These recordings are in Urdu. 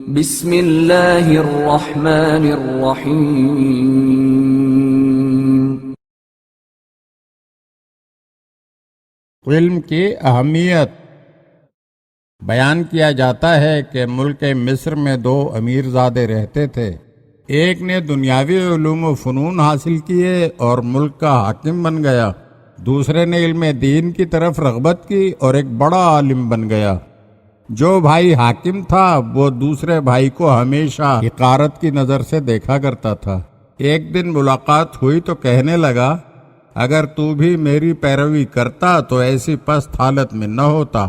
بسم اللہ الرحمن الرحیم۔ علم کی اہمیت۔ بیان کیا جاتا ہے کہ ملک مصر میں 2 امیرزادے رہتے تھے۔ ایک نے دنیاوی علوم و فنون حاصل کیے اور ملک کا حاکم بن گیا، دوسرے نے علم دین کی طرف رغبت کی اور ایک بڑا عالم بن گیا۔ جو بھائی حاکم تھا وہ دوسرے بھائی کو ہمیشہ حقارت کی نظر سے دیکھا کرتا تھا۔ ایک دن ملاقات ہوئی تو کہنے لگا، اگر تو بھی میری پیروی کرتا تو ایسی پست حالت میں نہ ہوتا،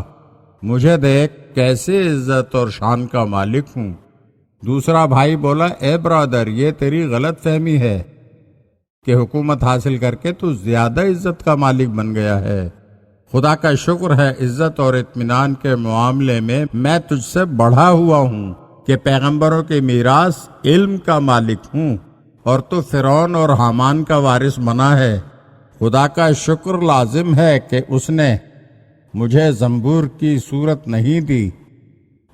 مجھے دیکھ کیسے عزت اور شان کا مالک ہوں۔ دوسرا بھائی بولا، اے برادر، یہ تیری غلط فہمی ہے کہ حکومت حاصل کر کے تو زیادہ عزت کا مالک بن گیا ہے۔ خدا کا شکر ہے عزت اور اطمینان کے معاملے میں تجھ سے بڑھا ہوا ہوں کہ پیغمبروں کے میراث علم کا مالک ہوں، اور تو فرعون اور حامان کا وارث بنا ہے۔ خدا کا شکر لازم ہے کہ اس نے مجھے زنبور کی صورت نہیں دی،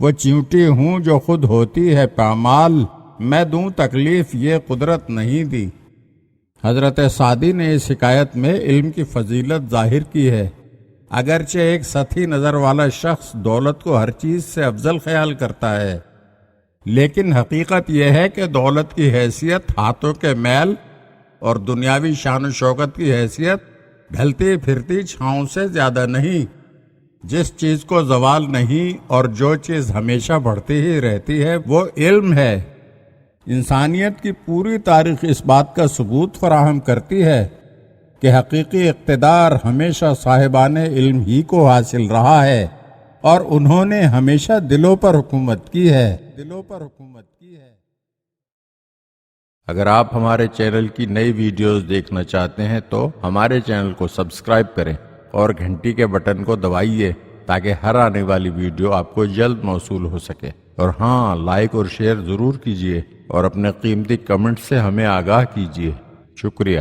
وہ چیونٹی ہوں جو خود ہوتی ہے پامال، میں دوں تکلیف یہ قدرت نہیں دی۔ حضرت سعدی نے اس حکایت میں علم کی فضیلت ظاہر کی ہے۔ اگرچہ ایک سطحی نظر والا شخص دولت کو ہر چیز سے افضل خیال کرتا ہے، لیکن حقیقت یہ ہے کہ دولت کی حیثیت ہاتھوں کے میل اور دنیاوی شان و شوکت کی حیثیت ڈھلتی پھرتی چھاؤں سے زیادہ نہیں۔ جس چیز کو زوال نہیں اور جو چیز ہمیشہ بڑھتی ہی رہتی ہے وہ علم ہے۔ انسانیت کی پوری تاریخ اس بات کا ثبوت فراہم کرتی ہے کہ حقیقی اقتدار ہمیشہ صاحبان علم ہی کو حاصل رہا ہے، اور انہوں نے ہمیشہ دلوں پر حکومت کی ہے۔ اگر آپ ہمارے چینل کی نئی ویڈیوز دیکھنا چاہتے ہیں تو ہمارے چینل کو سبسکرائب کریں اور گھنٹی کے بٹن کو دبائیے تاکہ ہر آنے والی ویڈیو آپ کو جلد موصول ہو سکے۔ اور ہاں، لائک اور شیئر ضرور کیجیے اور اپنے قیمتی کمنٹ سے ہمیں آگاہ کیجیے۔ شکریہ۔